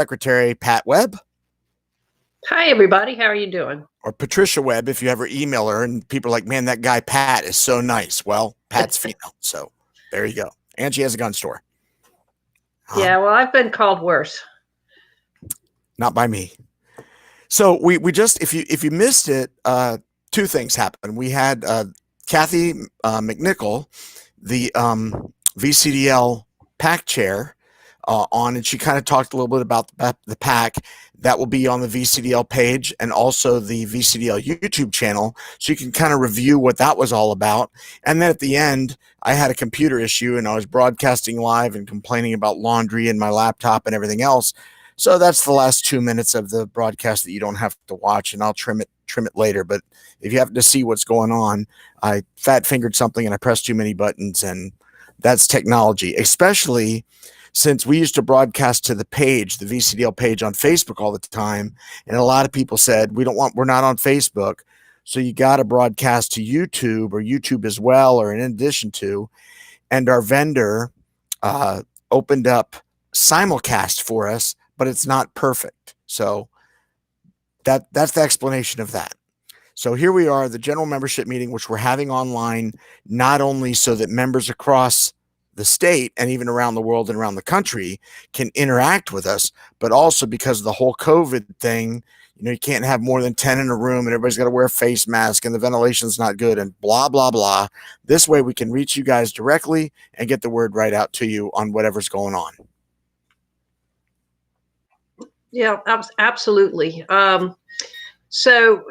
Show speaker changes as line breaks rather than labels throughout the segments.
Secretary Pat Webb.
Hi, everybody. How are you doing?
Or Patricia Webb, if you ever email her and people are like, man, that guy Pat is so nice. Well, Pat's female. So there you go. And she has a gun store.
Yeah, well, I've been called worse.
Not by me. So we just, if you missed it, two things happened. We had Kathy McNichol, the VCDL PAC chair, on, and she kind of talked a little bit about the PAC. That will be on the VCDL page and also the VCDL YouTube channel, so you can kind of review what that was all about. And then at the end, I had a computer issue and I was broadcasting live and complaining about laundry and my laptop and everything else. So that's the last 2 minutes of the broadcast that you don't have to watch, and I'll trim it later. But if you happen to see what's going on, I fat fingered something and I pressed too many buttons, and that's technology, especially since we used to broadcast to the page, the VCDL page on Facebook all the time. And a lot of people said, we're not on Facebook. So you got to broadcast to YouTube or YouTube as well, or in addition to. And our vendor opened up simulcast for us, but it's not perfect. So that's the explanation of that. So here we are, the general membership meeting, which we're having online, not only so that members across the state and even around the world and around the country can interact with us, but also because of the whole COVID thing. You can't have more than 10 in a room and everybody's got to wear a face mask and the ventilation's not good and blah, blah, blah. This way we can reach you guys directly and get the word right out to you on whatever's going on.
Yeah, absolutely. So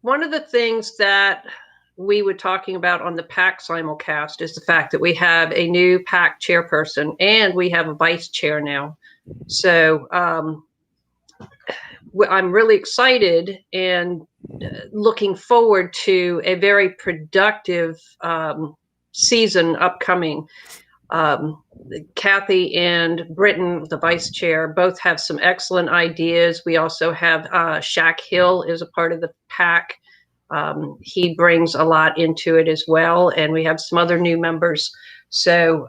one of the things that we were talking about on the PAC simulcast is the fact that we have a new PAC chairperson and we have a vice chair now. So I'm really excited and looking forward to a very productive season upcoming. Kathy and Britton, the vice chair, both have some excellent ideas. We also have Shaq Hill is a part of the PAC. He brings a lot into it as well, and we have some other new members. So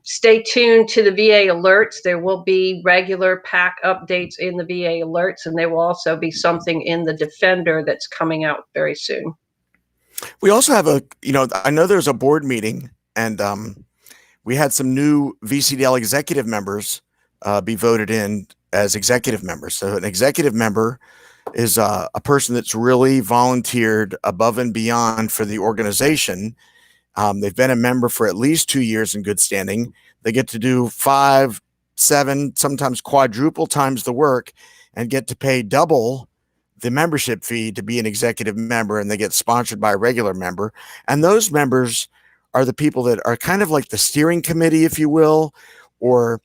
stay tuned to the VA alerts. There will be regular PAC updates in the VA alerts, and there will also be something in the Defender that's coming out very soon.
We also have I know there's a board meeting, and we had some new VCDL executive members be voted in as executive members. So an executive member is a person that's really volunteered above and beyond for the organization. They've been a member for at least 2 years in good standing. They get to do 5, 7, sometimes quadruple times the work and get to pay double the membership fee to be an executive member, and they get sponsored by a regular member. And those members are the people that are kind of like the steering committee, if you will, or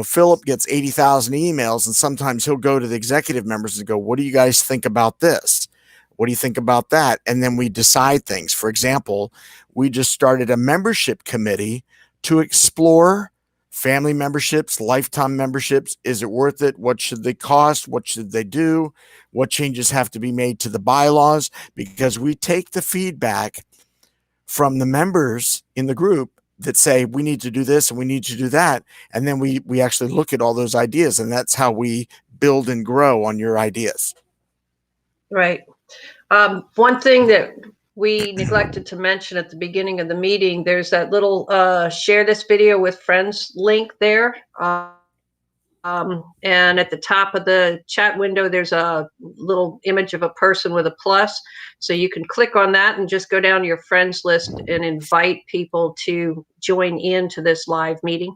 Philip gets 80,000 emails, and sometimes he'll go to the executive members and go, what do you guys think about this? What do you think about that? And then we decide things. For example, we just started a membership committee to explore family memberships, lifetime memberships. Is it worth it? What should they cost? What should they do? What changes have to be made to the bylaws? Because we take the feedback from the members in the group that say we need to do this and we need to do that, and then we actually look at all those ideas, and that's how we build and grow on your ideas.
Right. One thing that we neglected to mention at the beginning of the meeting, there's that little share this video with friends link there. And at the top of the chat window, there's a little image of a person with a plus. So you can click on that and just go down to your friends list and invite people to join into this live meeting.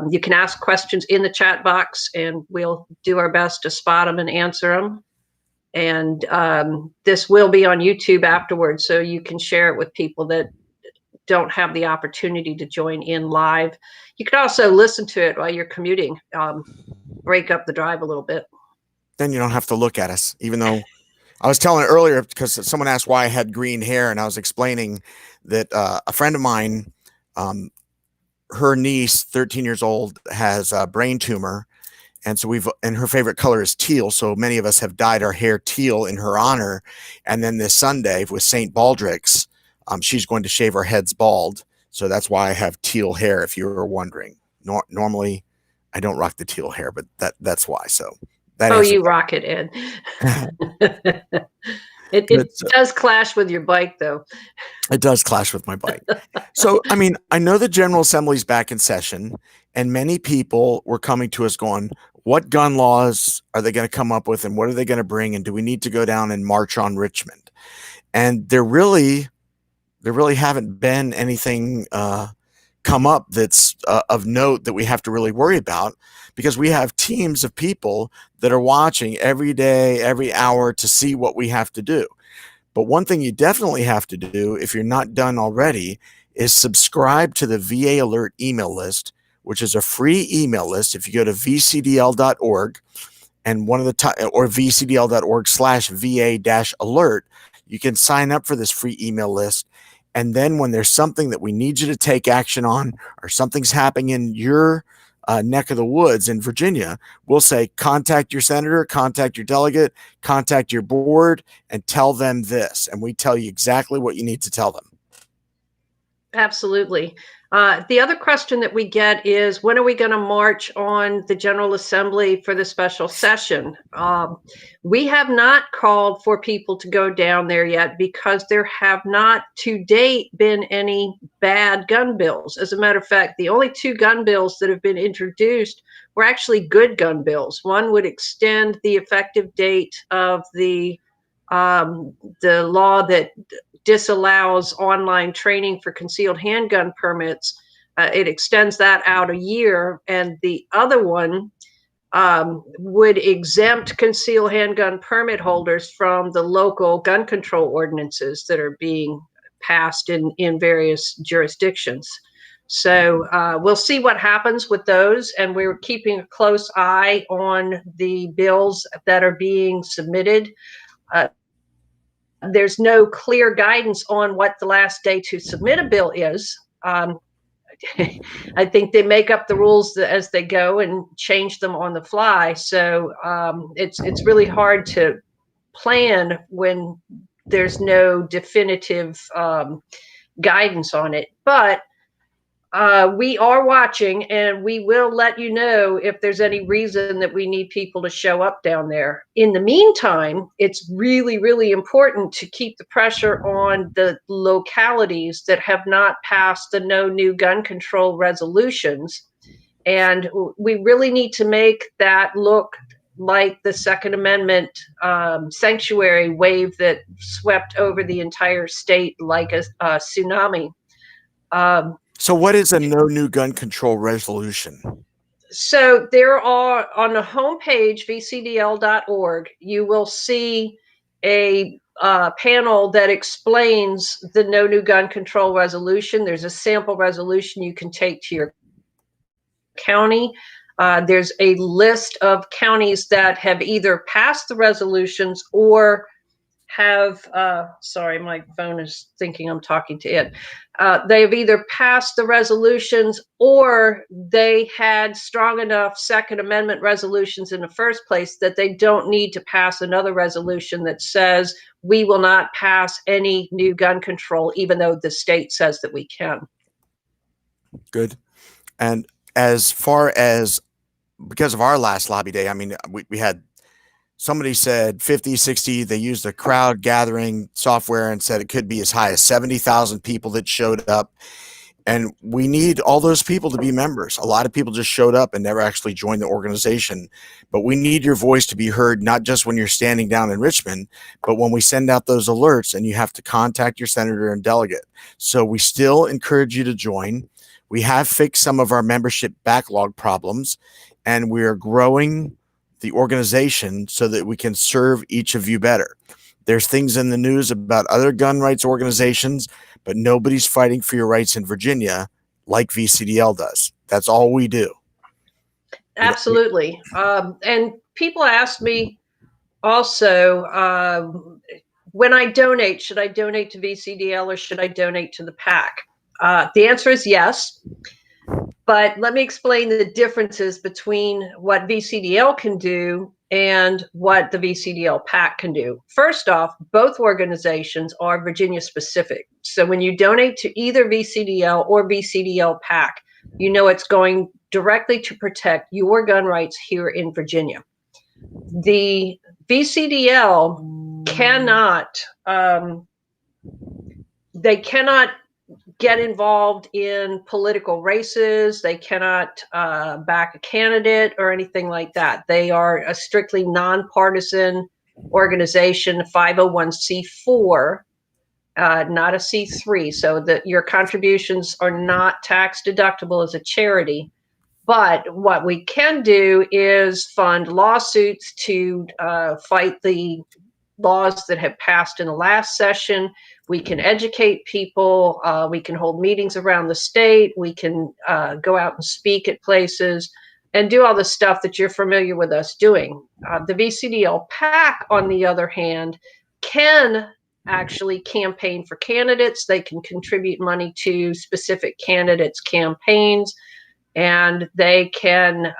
You can ask questions in the chat box, and we'll do our best to spot them and answer them. And this will be on YouTube afterwards, so you can share it with people that don't have the opportunity to join in live. You can also listen to it while you're commuting, break up the drive a little bit.
Then you don't have to look at us, even though I was telling earlier, because someone asked why I had green hair, and I was explaining that a friend of mine, her niece, 13 years old, has a brain tumor. And so and her favorite color is teal. So many of us have dyed our hair teal in her honor. And then this Sunday with St. Baldrick's, she's going to shave her heads bald. So that's why I have teal hair, if you were wondering. Normally I don't rock the teal hair, but that's why. So that
Oh,
answers
you rock it, Ed. it,
that.
it does clash with your bike, though.
It does clash with my bike. So, I mean, I know the General Assembly's back in session, and many people were coming to us going, what gun laws are they going to come up with, and what are they going to bring, and do we need to go down and march on Richmond? And there really haven't been anything come up that's of note that we have to really worry about, because we have teams of people that are watching every day, every hour to see what we have to do. But one thing you definitely have to do, if you're not done already, is subscribe to the VA Alert email list, which is a free email list. If you go to vcdl.org and one of the or vcdl.org/VA-alert, you can sign up for this free email list. And then when there's something that we need you to take action on, or something's happening in your neck of the woods in Virginia, we'll say, contact your senator, contact your delegate, contact your board, and tell them this. And we tell you exactly what you need to tell them.
Absolutely. The other question that we get is, when are we going to march on the General Assembly for the special session? We have not called for people to go down there yet, because there have not to date been any bad gun bills. As a matter of fact, the only 2 gun bills that have been introduced were actually good gun bills. One would extend the effective date of the law that disallows online training for concealed handgun permits. It extends that out a year. And the other one would exempt concealed handgun permit holders from the local gun control ordinances that are being passed in various jurisdictions. So we'll see what happens with those. And we're keeping a close eye on the bills that are being submitted. There's no clear guidance on what the last day to submit a bill is. I think they make up the rules as they go and change them on the fly. So it's really hard to plan when there's no definitive guidance on it. But we are watching, and we will let you know if there's any reason that we need people to show up down there. In the meantime, it's really, really important to keep the pressure on the localities that have not passed the no new gun control resolutions. And we really need to make that look like the Second Amendment sanctuary wave that swept over the entire state like a tsunami.
So what is a no new gun control resolution?
So there are, on the homepage, vcdl.org, you will see a panel that explains the no new gun control resolution. There's a sample resolution you can take to your county. There's a list of counties that have either passed the resolutions or have, sorry, my phone is thinking I'm talking to it. They have either passed the resolutions, or they had strong enough Second Amendment resolutions in the first place that they don't need to pass another resolution that says we will not pass any new gun control, even though the state says that we can.
Good. And as far as, because of our last lobby day, I mean, we had, somebody said 50, 60, they used a crowd gathering software and said it could be as high as 70,000 people that showed up. And we need all those people to be members. A lot of people just showed up and never actually joined the organization. But we need your voice to be heard, not just when you're standing down in Richmond, but when we send out those alerts, and you have to contact your senator and delegate. So we still encourage you to join. We have fixed some of our membership backlog problems, and we are growing the organization so that we can serve each of you better. There's things in the news about other gun rights organizations, but nobody's fighting for your rights in Virginia like VCDL does. That's all we do.
Absolutely. And people ask me also, when I donate, should I donate to VCDL or should I donate to the PAC? The answer is yes. But let me explain the differences between what VCDL can do and what the VCDL PAC can do. First off, both organizations are Virginia specific. So when you donate to either VCDL or VCDL PAC, you know it's going directly to protect your gun rights here in Virginia. The VCDL cannot, they cannot get involved in political races. They cannot back a candidate or anything like that. They are a strictly nonpartisan organization, 501c4, not a C3, so that your contributions are not tax deductible as a charity. But what we can do is fund lawsuits to fight the laws that have passed in the last session. We can educate people. We can hold meetings around the state. We can go out and speak at places and do all the stuff that you're familiar with us doing. The VCDL PAC, on the other hand, can actually campaign for candidates. They can contribute money to specific candidates' campaigns, and they can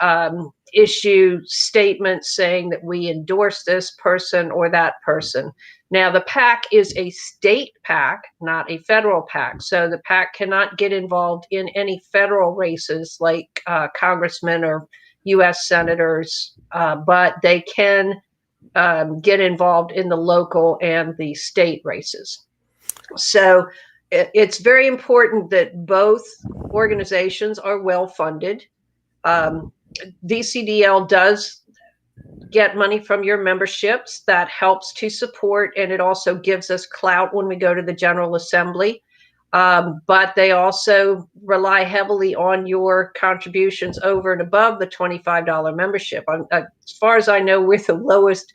issue statements saying that we endorse this person or that person. Now, the PAC is a state PAC, not a federal PAC. So the PAC cannot get involved in any federal races like congressmen or U.S. senators, but they can get involved in the local and the state races. So it's very important that both organizations are well funded. VCDL does get money from your memberships. That helps to support, and it also gives us clout when we go to the General Assembly. But they also rely heavily on your contributions over and above the $25 membership. As far as I know, we're the lowest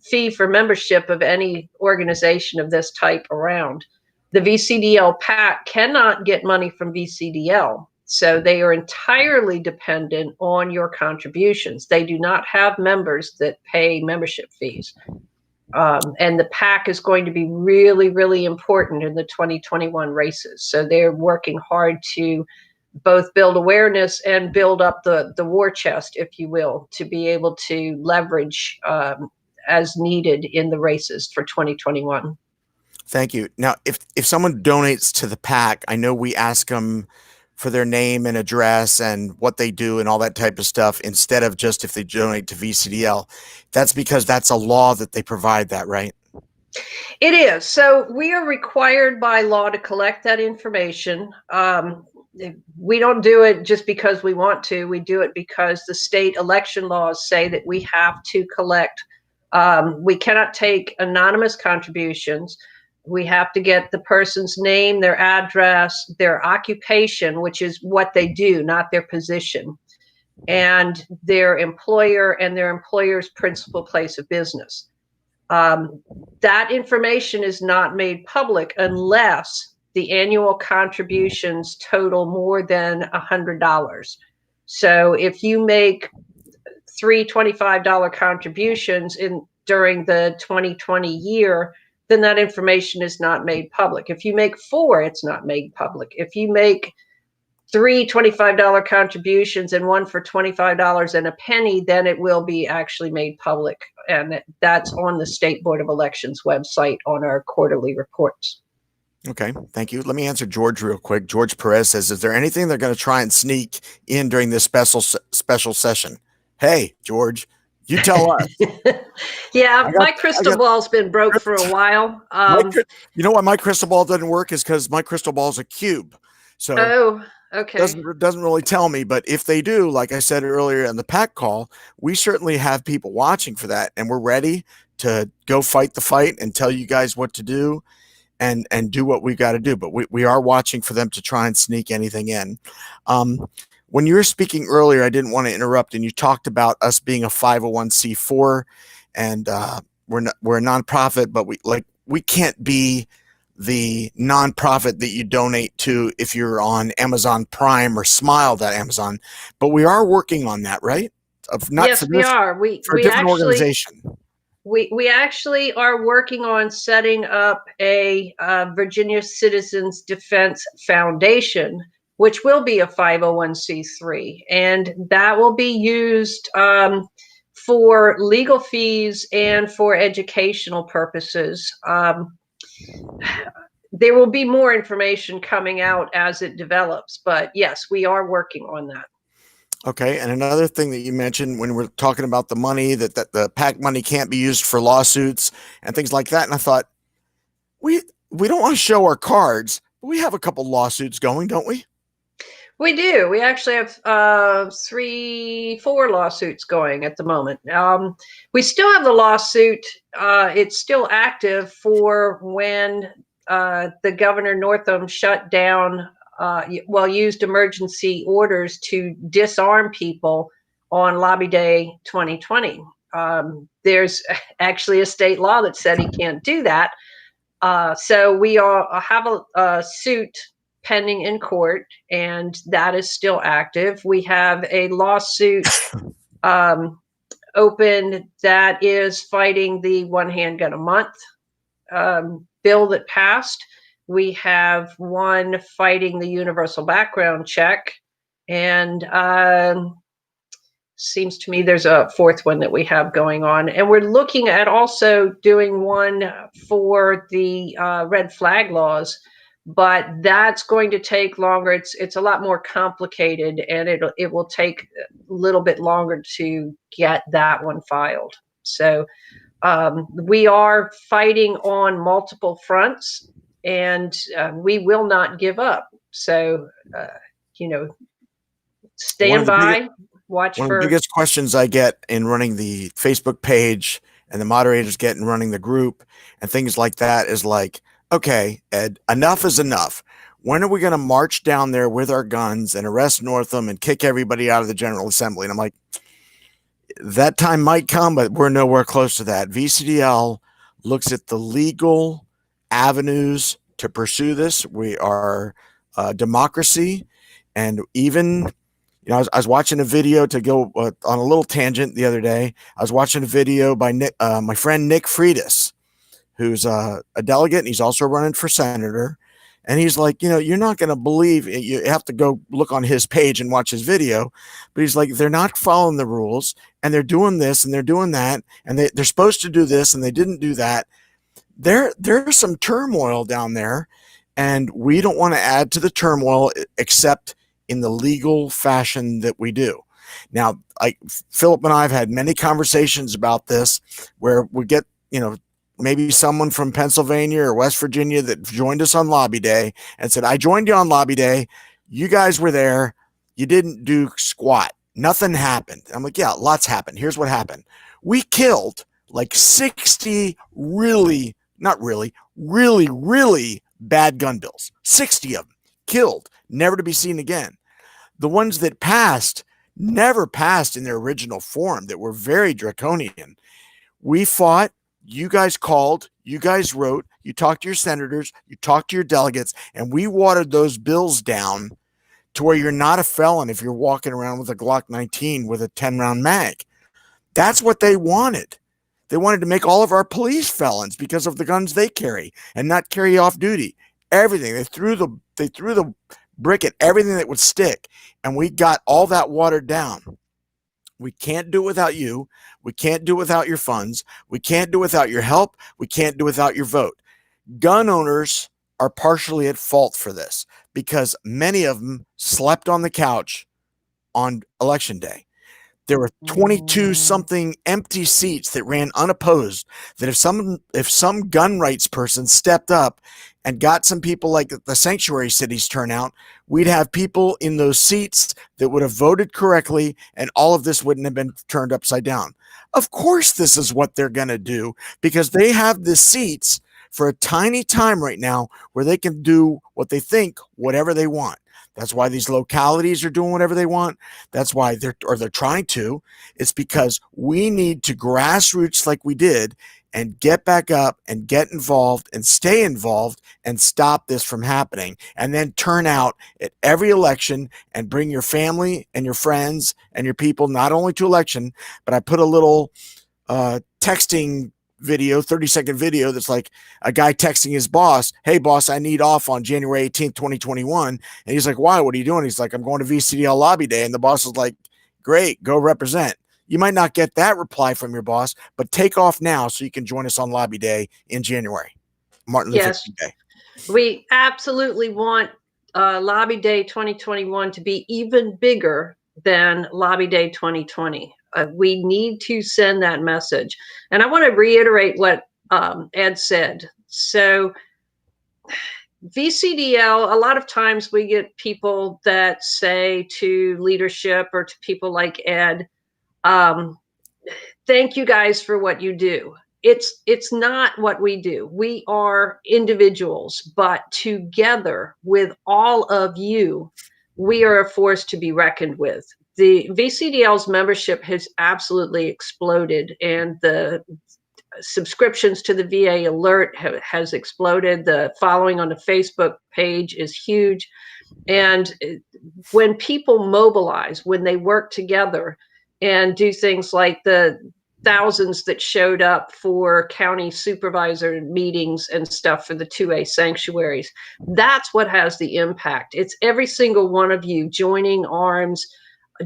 fee for membership of any organization of this type around. The VCDL PAC cannot get money from VCDL, so they are entirely dependent on your contributions. They do not have members that pay membership fees. And the PAC is going to be really, really important in the 2021 races. So they're working hard to both build awareness and build up the war chest, if you will, to be able to leverage as needed in the races for 2021.
Thank you. Now, if someone donates to the PAC, I know we ask them for their name and address and what they do and all that type of stuff instead of just if they donate to VCDL. That's because that's a law that they provide that, right?
It is. So we are required by law to collect that information. We don't do it just because we want to. We do it because the state election laws say that we have to collect. We cannot take anonymous contributions. We have to get the person's name, their address, their occupation, which is what they do, not their position, and their employer and their employer's principal place of business. That information is not made public unless the annual contributions total more than $100. So if you make 3 $25 contributions during the 2020 year, then that information is not made public. If you make 4, it's not made public. If you make 3 $25 contributions and one for $25 and a penny, then it will be actually made public. And that's on the State Board of Elections website on our quarterly reports.
Okay, thank you. Let me answer George real quick. George Perez says, is there anything they're going to try and sneak in during this special session? Hey, George, you tell us.
Yeah, my crystal ball's been broke for a while.
You know why my crystal ball doesn't work is because my crystal ball is a cube. So
okay.
Doesn't really tell me, but if they do, like I said earlier in the PAC call, we certainly have people watching for that, and we're ready to go fight the fight and tell you guys what to do and do what we got to do. But we are watching for them to try and sneak anything in. When you were speaking earlier, I didn't want to interrupt, and you talked about us being a 501c4, and we're a nonprofit, but we can't be the nonprofit that you donate to if you're on Amazon Prime or Smile.Amazon, but we are working on that, right?
Yes, we are.
For a different organization.
We actually are working on setting up a Virginia Citizens Defense Foundation, which will be a 501c3, and that will be used for legal fees and for educational purposes. there will be more information coming out as it develops, but yes, we are working on that.
Okay, and another thing that you mentioned when we're talking about the money, that the PAC money can't be used for lawsuits and things like that, and I thought, we we don't want to show our cards, but we have a couple lawsuits going, don't we?
We do. We actually have 4 lawsuits going at the moment. We still have the lawsuit. It's still active for when the Governor Northam shut down, used emergency orders to disarm people on Lobby Day 2020. There's actually a state law that said he can't do that. So we have a suit pending in court, and that is still active. We have a lawsuit open that is fighting the one handgun a month bill that passed. We have one fighting the universal background check, and seems to me there's a 4th one that we have going on, and we're looking at also doing one for the red flag laws, but that's going to take longer. It's a lot more complicated, and it will take a little bit longer to get that one filed. So we are fighting on multiple fronts, and we will not give up. So stand by. Watch
One of
for.
the biggest questions I get in running the Facebook page and the moderators get in running the group and things like that is like, okay, Ed, enough is enough. When are we going to march down there with our guns and arrest Northam and kick everybody out of the General Assembly? And I'm like, that time might come, but we're nowhere close to that. VCDL looks at the legal avenues to pursue this. We are a democracy, and even I was watching a video to go on a little tangent the other day. I was watching a video by my friend Nick Freitas, who's a delegate, and he's also running for senator. And he's like, you're not going to believe it. You have to go look on his page and watch his video. But he's like, they're not following the rules, and they're doing this and they're doing that, and they're supposed to do this and they didn't do that. There's some turmoil down there, and we don't want to add to the turmoil except in the legal fashion that we do. Now, Philip and I have had many conversations about this where we get, maybe someone from Pennsylvania or West Virginia that joined us on Lobby Day and said, I joined you on Lobby Day. You guys were there. You didn't do squat. Nothing happened. I'm like, yeah, lots happened. Here's what happened. We killed like 60 really bad gun bills. 60 of them killed, never to be seen again. The ones that passed never passed in their original form, that were very draconian. We fought. You guys called, you guys wrote, you talked to your senators, you talked to your delegates, and we watered those bills down to where you're not a felon if you're walking around with a Glock 19 with a 10-round mag. That's what they wanted. They wanted to make all of our police felons because of the guns they carry and not carry off duty. Everything. They threw the brick at everything that would stick, and we got all that watered down. We can't do it without you. We can't do it without your funds. We can't do it without your help. We can't do it without your vote. Gun owners are partially at fault for this because many of them slept on the couch on election day. There were 22 something empty seats that ran unopposed, that if some gun rights person stepped up and got some people like the sanctuary cities turnout, we'd have people in those seats that would have voted correctly, and all of this wouldn't have been turned upside down. Of course, this is what they're going to do because they have the seats for a tiny time right now where they can do what they think, whatever they want. That's why these localities are doing whatever they want. That's why they're trying to. It's because we need to grassroots like we did and get back up and get involved and stay involved and stop this from happening, and then turn out at every election and bring your family and your friends and your people not only to election, but I put a little texting video, 30-second video that's like a guy texting his boss, hey boss, I need off on January 18th, 2021. And he's like, why? What are you doing? He's like, I'm going to VCDL Lobby Day. And the boss is like, great, go represent. You might not get that reply from your boss, but take off now so you can join us on Lobby Day in January, Martin Luther King Day.
We absolutely want Lobby Day 2021 to be even bigger than Lobby Day 2020. We need to send that message. And I want to reiterate what Ed said. So VCDL, a lot of times we get people that say to leadership or to people like Ed, thank you guys for what you do. It's not what we do. We are individuals, but together with all of you, we are a force to be reckoned with. The VCDL's membership has absolutely exploded, and the subscriptions to the VA Alert has exploded. The following on the Facebook page is huge. And when people mobilize, when they work together and do things like the thousands that showed up for county supervisor meetings and stuff for the 2A sanctuaries, that's what has the impact. It's every single one of you joining arms,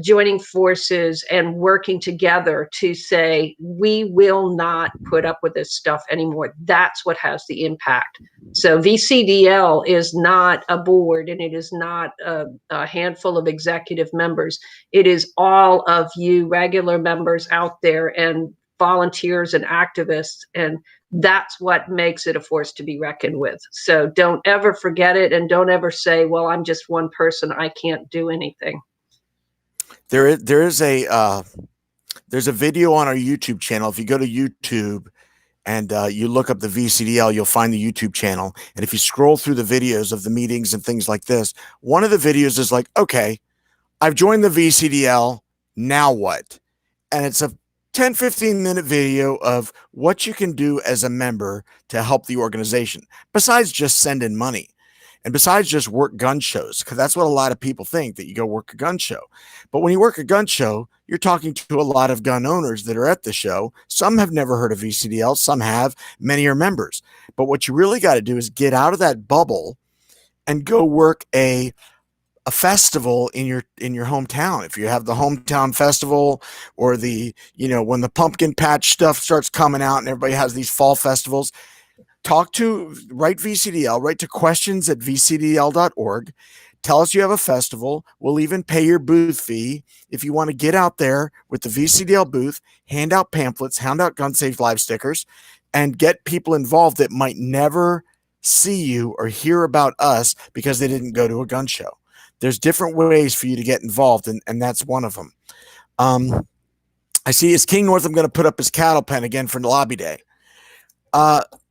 joining forces, and working together to say, we will not put up with this stuff anymore. That's what has the impact. So VCDL is not a board, and it is not a handful of executive members. It is all of you regular members out there and volunteers and activists, and that's what makes it a force to be reckoned with. So don't ever forget it, and don't ever say, well, I'm just one person, I can't do anything.
There's a video on our YouTube channel. If you go to YouTube and you look up the VCDL, you'll find the YouTube channel. And if you scroll through the videos of the meetings and things like this, one of the videos is like, okay, I've joined the VCDL. Now what? And it's a 10-15 minute video of what you can do as a member to help the organization, besides just send in money. And besides just work gun shows, because that's what a lot of people think, that you go work a gun show. But when you work a gun show, you're talking to a lot of gun owners that are at the show. Some have never heard of VCDL, some have, many are members. But what you really got to do is get out of that bubble and go work a festival in your hometown. If you have the hometown festival, or the, when the pumpkin patch stuff starts coming out and everybody has these fall festivals, write VCDL, write to questions@vcdl.org. Tell us you have a festival. We'll even pay your booth fee if you want to get out there with the VCDL booth, hand out pamphlets, hand out Gun Safe Live stickers, and get people involved that might never see you or hear about us because they didn't go to a gun show. There's different ways for you to get involved, and that's one of them. I see is King Northam going to put up his cattle pen again for Lobby Day?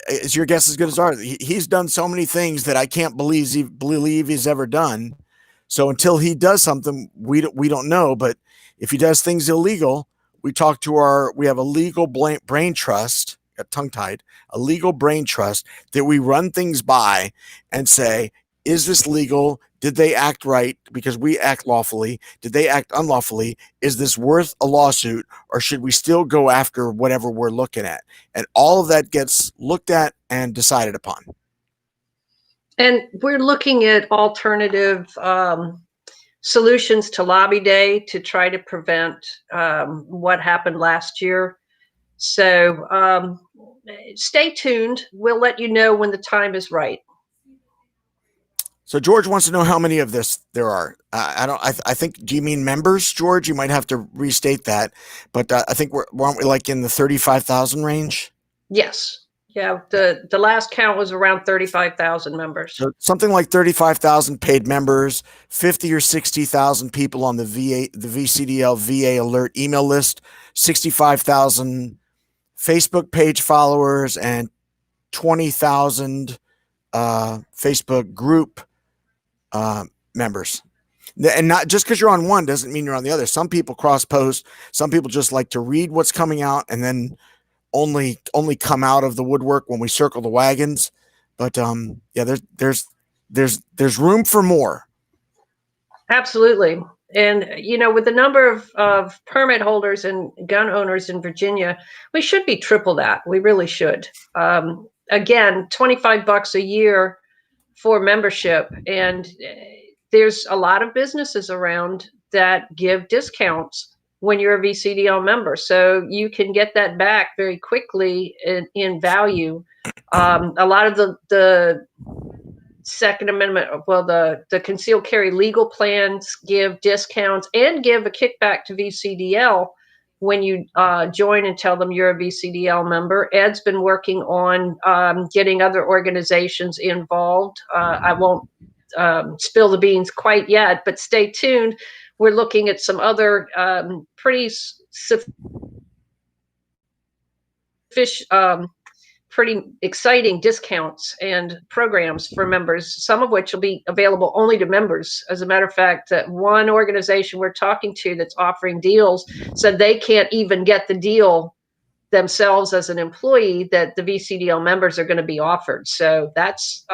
Is your guess as good as ours? He's done so many things that I can't believe he's ever done. So until he does something, we don't know. But if he does things illegal, we have a legal brain trust, got tongue tied, a legal brain trust that we run things by and say, is this legal? Did they act right? Because we act lawfully. Did they act unlawfully? Is this worth a lawsuit, or should we still go after whatever we're looking at? And all of that gets looked at and decided upon.
And we're looking at alternative solutions to Lobby Day to try to prevent what happened last year. So stay tuned. We'll let you know when the time is right.
So George wants to know how many of this there are. I think, do you mean members, George? You might have to restate that, but I think aren't we like in the 35,000 range?
Yes. Yeah. The last count was around 35,000 members.
So something like 35,000 paid members, 50 or 60,000 people on the VCDL VA Alert email list, 65,000 Facebook page followers, and 20,000 Facebook group members. And not just because you're on one doesn't mean you're on the other. Some people cross post. Some people just like to read what's coming out and then only come out of the woodwork when we circle the wagons. But yeah, there's room for more.
Absolutely. And, with the number of permit holders and gun owners in Virginia, we should be triple that. We really should. Again, $25 a year for membership. And there's a lot of businesses around that give discounts when you're a VCDL member. So you can get that back very quickly in value. A lot of the Second Amendment, well, the concealed carry legal plans give discounts and give a kickback to VCDL when you join and tell them you're a VCDL member. Ed's been working on getting other organizations involved. I won't spill the beans quite yet, but stay tuned. We're looking at some other pretty pretty exciting discounts and programs for members, some of which will be available only to members. As a matter of fact, one organization we're talking to that's offering deals said they can't even get the deal themselves as an employee that the VCDL members are going to be offered. So that's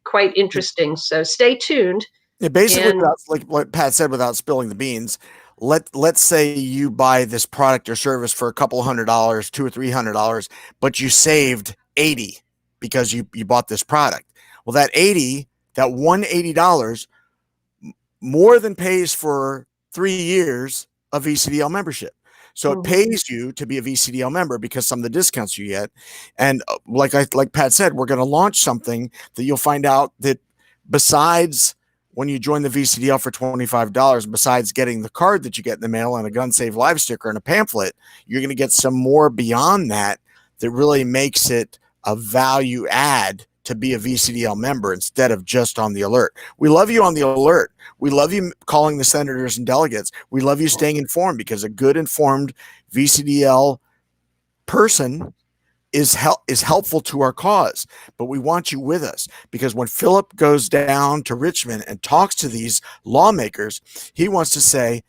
quite interesting. So stay tuned.
Yeah, basically, without, like what Pat said, without spilling the beans, let's say you buy this product or service for a couple $100, $200 or $300, but you saved 80 because you bought this product. Well, that $180 more than pays for 3 years of VCDL membership. So it pays you to be a VCDL member because some of the discounts you get. And like Pat said, we're going to launch something that you'll find out that besides when you join the VCDL for $25, besides getting the card that you get in the mail and a Gun Save Live sticker and a pamphlet, you're going to get some more beyond that really makes it a value add to be a VCDL member instead of just on the alert. We love you on the alert. We love you calling the senators and delegates. We love you staying informed, because a good informed VCDL person is helpful to our cause. But we want you with us, because when Philip goes down to Richmond and talks to these lawmakers, he wants to say,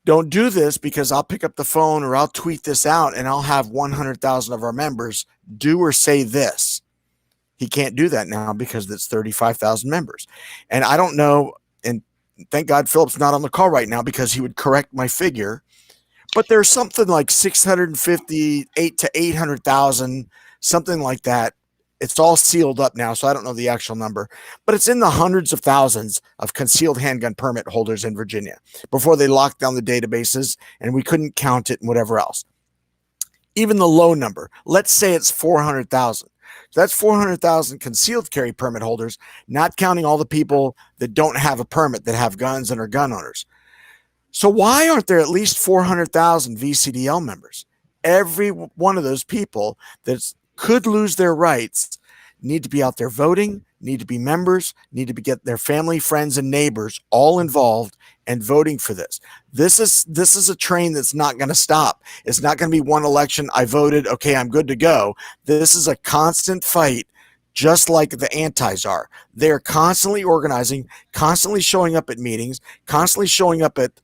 don't do this because I'll pick up the phone or I'll tweet this out and I'll have 100,000 of our members do or say this. He can't do that now because it's 35,000 members. And I don't know, and thank God Philip's not on the call right now because he would correct my figure, but there's something like 658 to 800,000, something like that. It's all sealed up now, so I don't know the actual number, but it's in the hundreds of thousands of concealed handgun permit holders in Virginia before they locked down the databases and we couldn't count it and whatever else. Even the low number, let's say it's 400,000. So that's 400,000 concealed carry permit holders, not counting all the people that don't have a permit that have guns and are gun owners. So why aren't there at least 400,000 VCDL members? Every one of those people that could lose their rights need to be out there voting, need to be members, need to get their family, friends, and neighbors all involved and voting for this. This is a train that's not going to stop. It's not going to be one election. I voted. Okay, I'm good to go. This is a constant fight, just like the antis are. They're constantly organizing, constantly showing up at meetings, constantly showing up at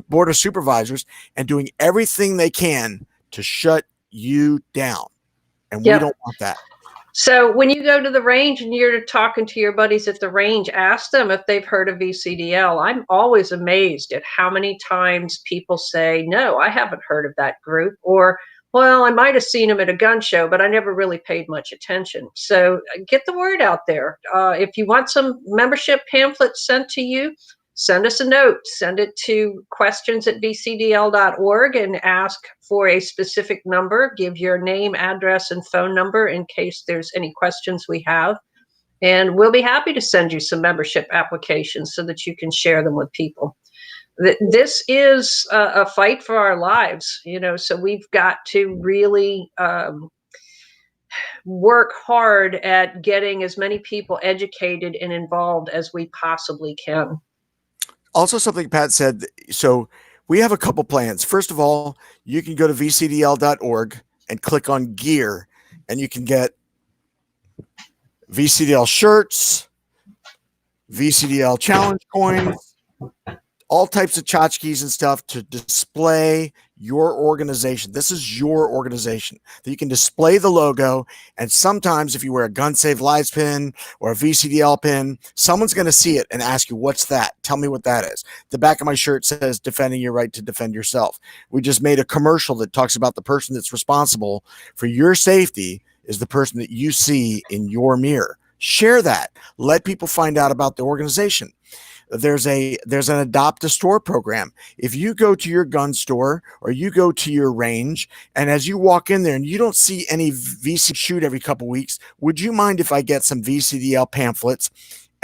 board of supervisors, and doing everything they can to shut you down. And we don't want that.
So when you go to the range and you're talking to your buddies at the range, ask them if they've heard of VCDL. I'm always amazed at how many times people say, no, I haven't heard of that group, or, well, I might have seen them at a gun show, but I never really paid much attention. So get the word out there. If you want some membership pamphlets sent to you, send us a note. Send it to questions@vcdl.org and ask for a specific number. Give your name, address, and phone number in case there's any questions we have. And we'll be happy to send you some membership applications so that you can share them with people. This is a fight for our lives, so we've got to really work hard at getting as many people educated and involved as we possibly can.
Also, something Pat said, so we have a couple plans. First of all, you can go to vcdl.org and click on gear, and you can get VCDL shirts, VCDL challenge coins, all types of tchotchkes and stuff to display your organization. This is your organization that you can display the logo. And sometimes if you wear a Gun Save Lives pin or a VCDL pin, someone's going to see it and ask you, what's that? Tell me what that is. The back of my shirt says defending your right to defend yourself. We just made a commercial that talks about the person that's responsible for your safety is the person that you see in your mirror. Share that. Let people find out about the organization. there's an adopt a store program. If you go to your gun store or you go to your range, and as you walk in there and you don't see any VC shoot every couple weeks, would you mind if I get some VCDL pamphlets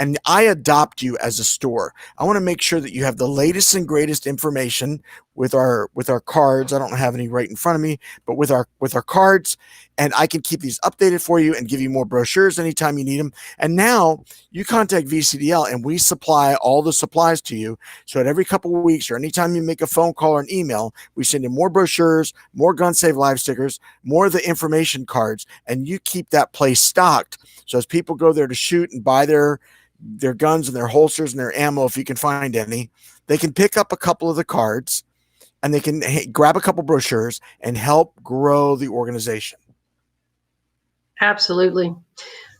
and I adopt you as a store? I want to make sure that you have the latest and greatest information with our cards. I don't have any right in front of me, but with our cards, and I can keep these updated for you and give you more brochures anytime you need them. And now you contact VCDL and we supply all the supplies to you. So at every couple of weeks or anytime you make a phone call or an email, we send you more brochures, more Gun Save Live stickers, more of the information cards, and you keep that place stocked. So as people go there to shoot and buy their guns and their holsters and their ammo, if you can find any, they can pick up a couple of the cards and they can grab a couple brochures and help grow the organization.
Absolutely.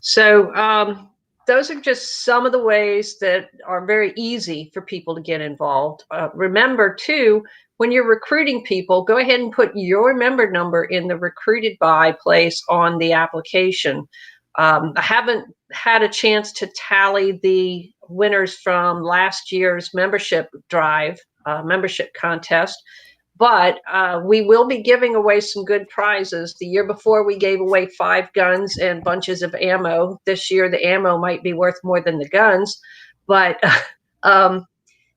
So those are just some of the ways that are very easy for people to get involved. Remember, too, when you're recruiting people, go ahead and put your member number in the recruited by place on the application. I haven't had a chance to tally the winners from last year's membership drive, membership contest, but we will be giving away some good prizes. The year before, we gave away 5 guns and bunches of ammo. This year, the ammo might be worth more than the guns, but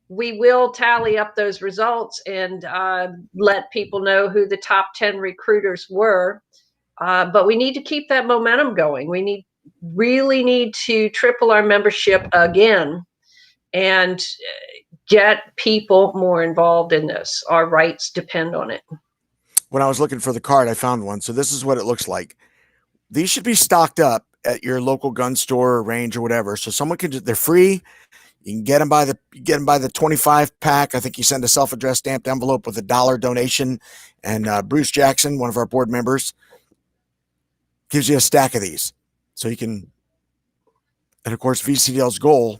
we will tally up those results and let people know who the top 10 recruiters were. But we need to keep that momentum going. We really need to triple our membership again and get people more involved in this. Our rights depend on it.
When I was looking for the card, I found one. So this is what it looks like. These should be stocked up at your local gun store or range or whatever. So someone can, they're free. You can get them by the 25 pack. I think you send a self-addressed stamped envelope with $1 donation. And Bruce Jackson, one of our board members, gives you a stack of these. So you can, and of course, VCDL's goal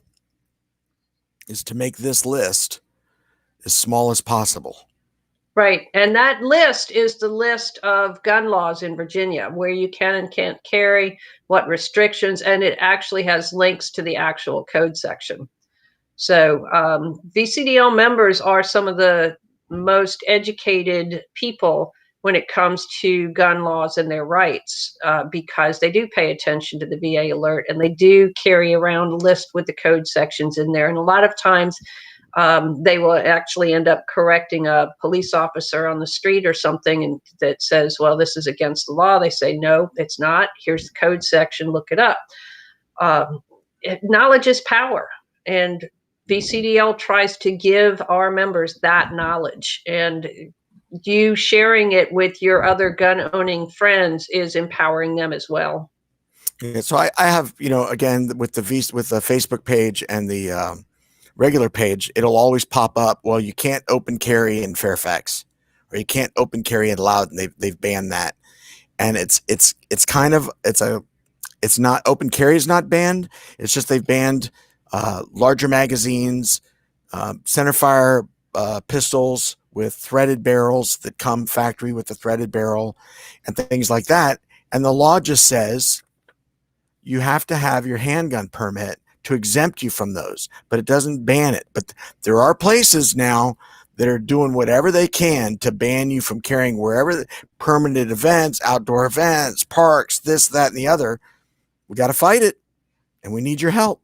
is to make this list as small as possible.
Right. And that list is the list of gun laws in Virginia, where you can and can't carry, what restrictions, and it actually has links to the actual code section. So VCDL members are some of the most educated people when it comes to gun laws and their rights, because they do pay attention to the VA alert and they do carry around a list with the code sections in there. And a lot of times they will actually end up correcting a police officer on the street or something and that says, well, this is against the law. They say, no, it's not. Here's the code section. Look it up. Knowledge is power. And VCDL tries to give our members that knowledge, and you sharing it with your other gun owning friends is empowering them as well.
Yeah, so I have, again, with the Facebook page and the regular page, it'll always pop up. Well, you can't open carry in Fairfax, or you can't open carry in Loudoun. They've banned that, and it's not open carry is not banned. It's just they've banned larger magazines, centerfire pistols with threaded barrels that come factory with the threaded barrel, and things like that. And the law just says you have to have your handgun permit to exempt you from those, but it doesn't ban it. But there are places now that are doing whatever they can to ban you from carrying wherever, permanent events, outdoor events, parks, this, that, and the other. We got to fight it, and we need your help.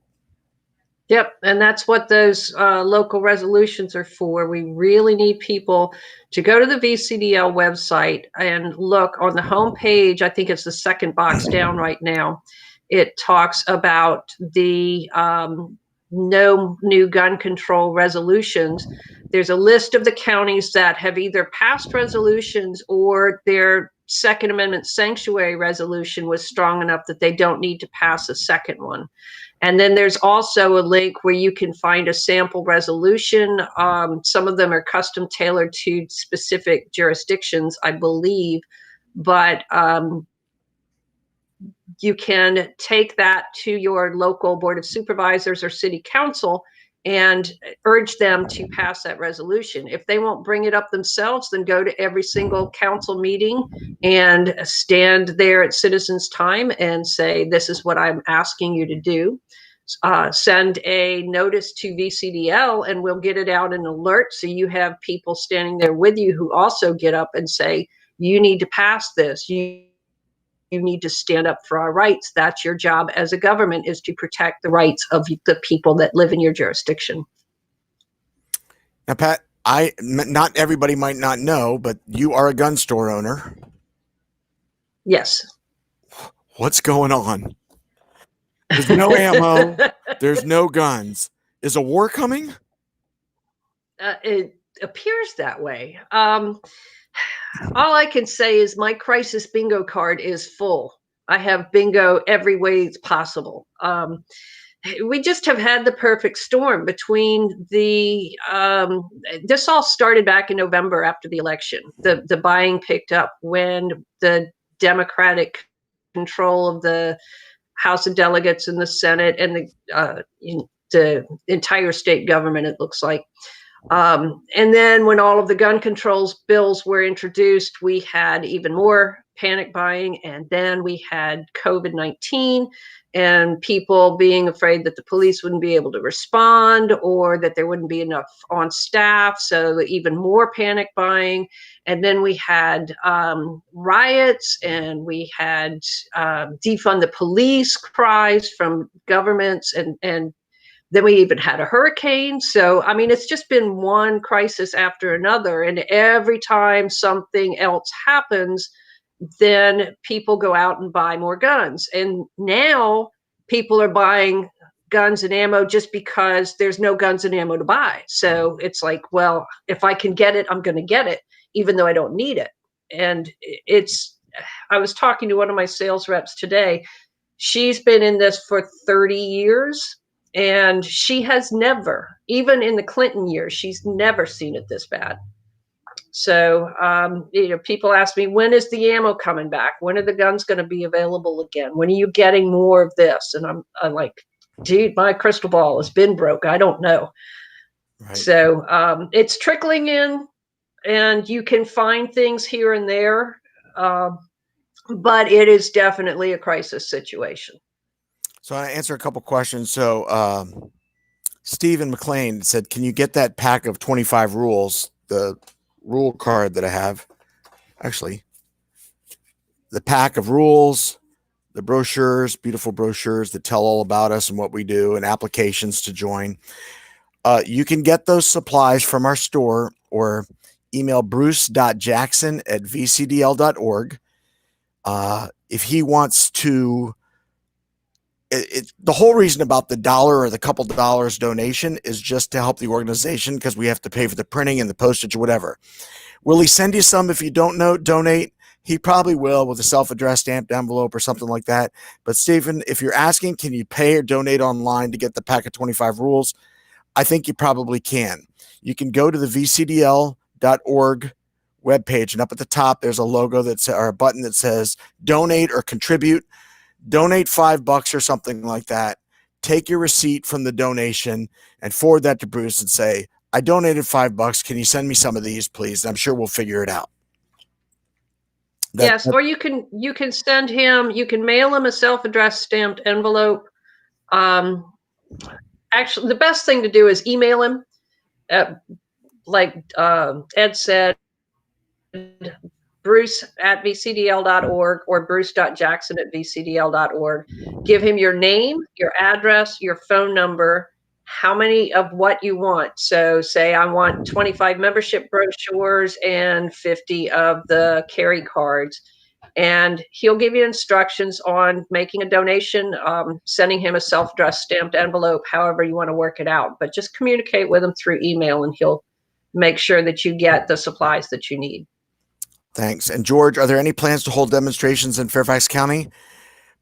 Yep, and that's what those local resolutions are for. We really need people to go to the VCDL website and look on the home page. I think it's the second box down right now. It talks about the no new gun control resolutions. There's a list of the counties that have either passed resolutions or their Second Amendment sanctuary resolution was strong enough that they don't need to pass a second one. And then there's also a link where you can find a sample resolution. Some of them are custom tailored to specific jurisdictions, I believe, but you can take that to your local board of supervisors or city council and urge them to pass that resolution. If they won't bring it up themselves, then go to every single council meeting and stand there at citizens' time and say, this is what I'm asking you to do. send a notice to VCDL and we'll get it out in alert. So you have people standing there with you who also get up and say, you need to pass this. You need to stand up for our rights. That's your job as a government, is to protect the rights of the people that live in your jurisdiction.
Now, Pat, not everybody might not know, but you are a gun store owner.
Yes.
What's going on? There's no ammo. There's no guns. Is a war coming?
It appears that way. All I can say is my crisis bingo card is full. I have bingo every way it's possible. We just have had the perfect storm between the this all started back in November after the election. The buying picked up when the Democratic control of the House of Delegates and the Senate and the entire state government, it looks like. And then when all of the gun controls bills were introduced, we had even more panic buying. And then we had COVID-19 and people being afraid that the police wouldn't be able to respond or that there wouldn't be enough on staff. So even more panic buying. And then we had riots, and we had defund the police cries from governments, and then we even had a hurricane. So, I mean, it's just been one crisis after another. And every time something else happens, then people go out and buy more guns. And now people are buying guns and ammo just because there's no guns and ammo to buy. So it's like, well, if I can get it, I'm going to get it, even though I don't need it. And I was talking to one of my sales reps today. She's been in this for 30 years. And she has never, even in the Clinton years, she's never seen it this bad. So, people ask me, when is the ammo coming back? When are the guns going to be available again? When are you getting more of this? And I'm like, dude, my crystal ball has been broke. I don't know. Right. So it's trickling in, and you can find things here and there, but it is definitely a crisis situation.
So I answer a couple questions. So Stephen McLean said, can you get that pack of 25 rules, the rule card that I have? Actually, the pack of rules, the brochures, beautiful brochures that tell all about us and what we do, and applications to join. You can get those supplies from our store or email bruce.jackson@vcdl.org. If he wants to, the whole reason about the dollar or the couple dollars donation is just to help the organization, because we have to pay for the printing and the postage or whatever. Will he send you some if you don't donate? He probably will, with a self-addressed stamped envelope or something like that. But Stephen, if you're asking, can you pay or donate online to get the pack of 25 rules? I think you probably can. You can go to the VCDL.org webpage, and up at the top, there's a logo or a button that says donate or contribute. Donate $5 or something like that. Take your receipt from the donation and forward that to Bruce and say, I donated $5. Can you send me some of these, please? And I'm sure we'll figure it out.
Yes, or you can send him, you can mail him a self-addressed stamped envelope. Actually, the best thing to do is email him. Like Ed said, bruce@vcdl.org or bruce.jackson@vcdl.org. Give him your name, your address, your phone number, how many of what you want. So say I want 25 membership brochures and 50 of the carry cards. And he'll give you instructions on making a donation, sending him a self-addressed stamped envelope, however you want to work it out. But just communicate with him through email, and he'll make sure that you get the supplies that you need.
Thanks. And George, are there any plans to hold demonstrations in Fairfax County?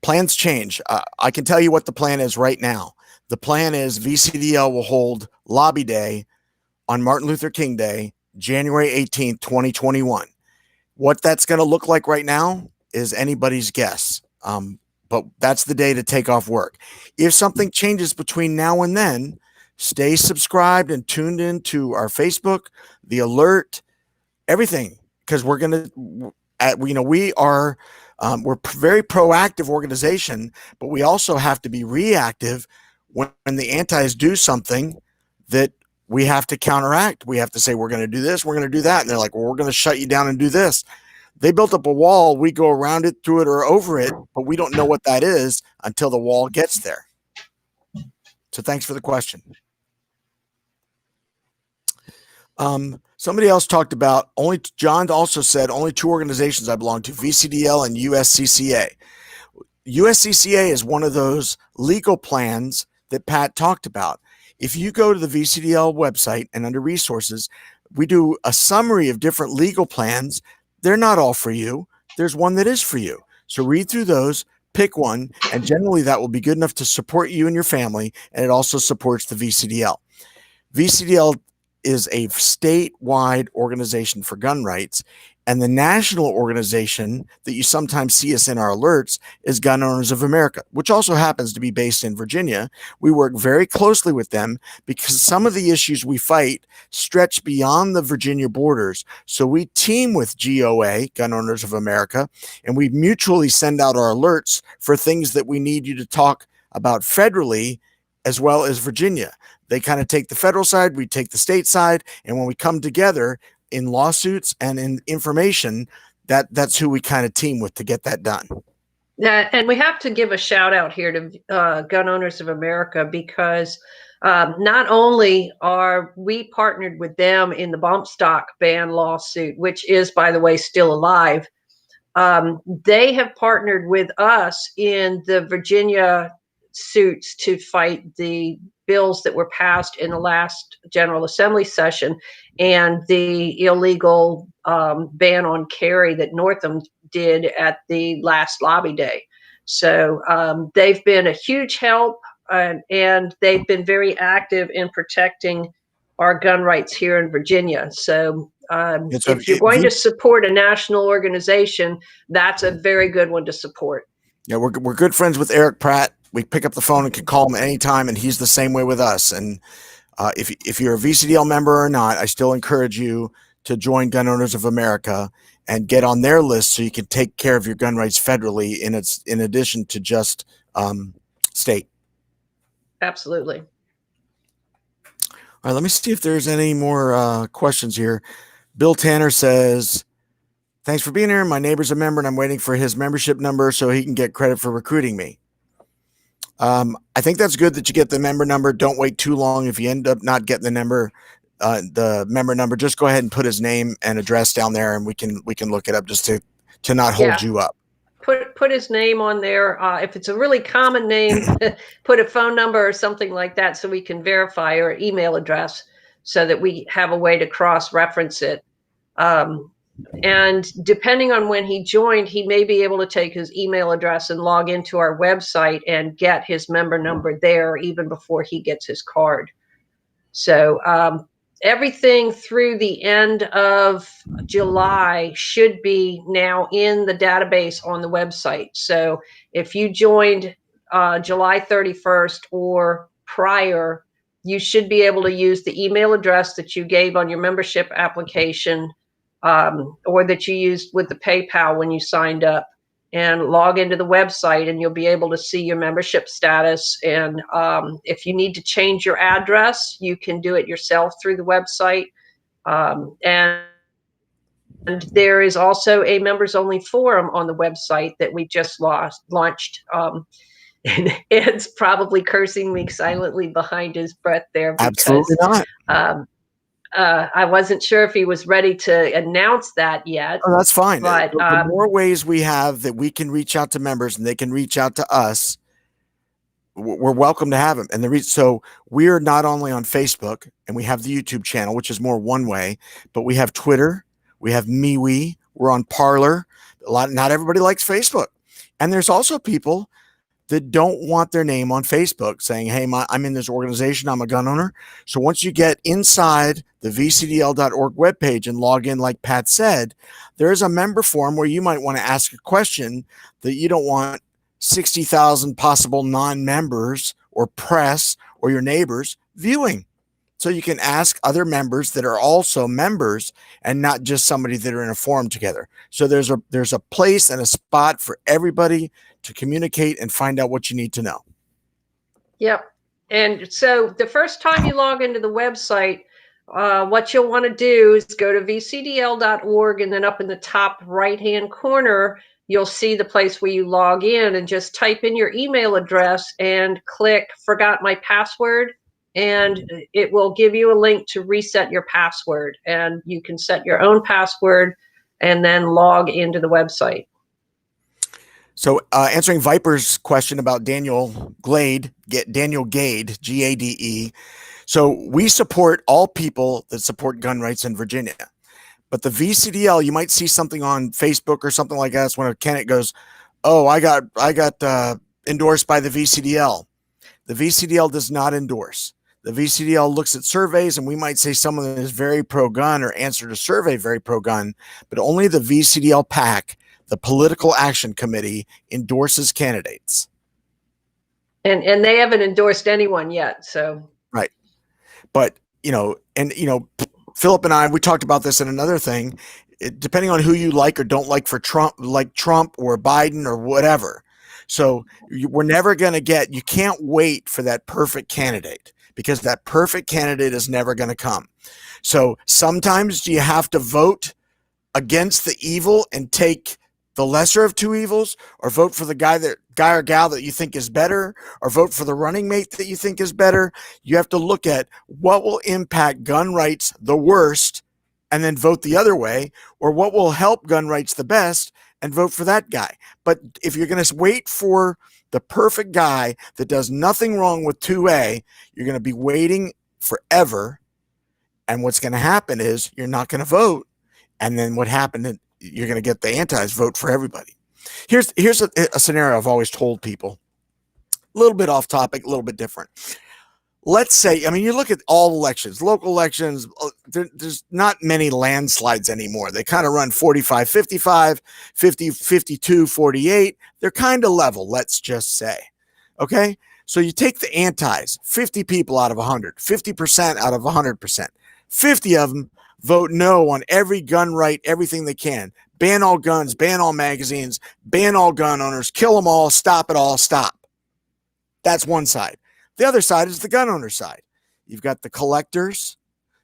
Plans change. I can tell you what the plan is right now. The plan is VCDL will hold Lobby Day on Martin Luther King Day, January 18th, 2021. What that's going to look like right now is anybody's guess. But that's the day to take off work. If something changes between now and then, stay subscribed and tuned into our Facebook, the alert, everything. Because we're going to, we're a very proactive organization, but we also have to be reactive when the antis do something that we have to counteract. We have to say, we're going to do this, we're going to do that. And they're like, well, we're going to shut you down and do this. They built up a wall. We go around it, through it, or over it, but we don't know what that is until the wall gets there. So thanks for the question. Somebody else talked about John also said only two organizations I belong to, VCDL and USCCA. USCCA is one of those legal plans that Pat talked about. If you go to the VCDL website and under resources, we do a summary of different legal plans. They're not all for you. There's one that is for you. So read through those, pick one, and generally that will be good enough to support you and your family, and it also supports the VCDL. VCDL is a statewide organization for gun rights, and the national organization that you sometimes see us in our alerts is Gun Owners of America, which also happens to be based in Virginia. We work very closely with them because some of the issues we fight stretch beyond the Virginia borders. So we team with GOA, Gun Owners of America, and we mutually send out our alerts for things that we need you to talk about federally as well as Virginia. They kind of take the federal side, we take the state side, and when we come together in lawsuits and in information, that's who we kind of team with to get that done.
Yeah, and we have to give a shout out here to Gun Owners of America, because not only are we partnered with them in the bump stock ban lawsuit, which is, by the way, still alive, they have partnered with us in the Virginia suits to fight the bills that were passed in the last General Assembly session and the illegal ban on carry that Northam did at the last lobby day. So they've been a huge help, and they've been very active in protecting our gun rights here in Virginia. So if you're going to support a national organization, that's a very good one to support.
Yeah, we're good friends with Eric Pratt. We pick up the phone and can call him anytime, and he's the same way with us. And if you're a VCDL member or not, I still encourage you to join Gun Owners of America and get on their list so you can take care of your gun rights federally in addition to just state.
Absolutely.
All right, let me see if there's any more questions here. Bill Tanner says, thanks for being here. My neighbor's a member, and I'm waiting for his membership number so he can get credit for recruiting me. I think that's good that you get the member number. Don't wait too long. If you end up not getting the member number, just go ahead and put his name and address down there, and we can look it up just to not hold you up.
Put his name on there. If it's a really common name, put a phone number or something like that so we can verify, or email address, so that we have a way to cross-reference it. And depending on when he joined, he may be able to take his email address and log into our website and get his member number there even before he gets his card. So everything through the end of July should be now in the database on the website. So if you joined July 31st or prior, you should be able to use the email address that you gave on your membership application, or that you used with the PayPal when you signed up, and log into the website, and you'll be able to see your membership status. And if you need to change your address, you can do it yourself through the website. And there is also a members only forum on the website that we just launched. And Ed's probably cursing me silently behind his breath there, because
absolutely not.
I wasn't sure if he was ready to announce that yet.
Oh, that's fine.
But
the more ways we have that we can reach out to members and they can reach out to us, we're welcome to have them. And so we're not only on Facebook, and we have the YouTube channel, which is more one way, but we have Twitter, we have MeWe, we're on Parler. Not everybody likes Facebook, and there's also people that don't want their name on Facebook saying, hey, I'm in this organization, I'm a gun owner. So once you get inside the vcdl.org webpage and log in, like Pat said, there is a member form where you might want to ask a question that you don't want 60,000 possible non-members or press or your neighbors viewing. So you can ask other members that are also members and not just somebody that are in a forum together. So there's a place and a spot for everybody to communicate and find out what you need to know.
Yep. And so the first time you log into the website, what you'll want to do is go to vcdl.org, and then up in the top right-hand corner, you'll see the place where you log in, and just type in your email address and click Forgot My Password, and it will give you a link to reset your password, and you can set your own password and then log into the website.
So answering Viper's question about Daniel Glade, Daniel Gade, Gade. So we support all people that support gun rights in Virginia. But the VCDL, you might see something on Facebook or something like that. It's when a candidate goes, "Oh, I got endorsed by the VCDL." The VCDL does not endorse. The VCDL looks at surveys, and we might say someone is very pro-gun or answered a survey very pro-gun, but only the VCDL PAC, the Political Action Committee, endorses candidates.
And they haven't endorsed anyone yet, so.
Right. But, Philip and I, we talked about this in another thing, depending on who you like or don't like for Trump, like Trump or Biden or whatever. So we're never going to you can't wait for that perfect candidate, because that perfect candidate is never going to come. So sometimes you have to vote against the evil and take the lesser of two evils, or vote for the guy or gal that you think is better, or vote for the running mate that you think is better. You have to look at what will impact gun rights the worst and then vote the other way, or what will help gun rights the best and vote for that guy. But if you're going to wait for the perfect guy that does nothing wrong with 2A, you're going to be waiting forever. And what's going to happen is you're not going to vote. And then what happened, you're going to get the antis vote for everybody. Here's a scenario I've always told people, a little bit off topic, a little bit different. Let's say, you look at all elections, local elections, there's not many landslides anymore. They kind of run 45, 55, 50, 52, 48. They're kind of level, let's just say. Okay? So you take the antis, 50 people out of 100, 50% out of 100%. 50 of them vote no on every gun right, everything they can. Ban all guns, ban all magazines, ban all gun owners, kill them all, stop it all, stop. That's one side. The other side is the gun owner side. You've got the collectors,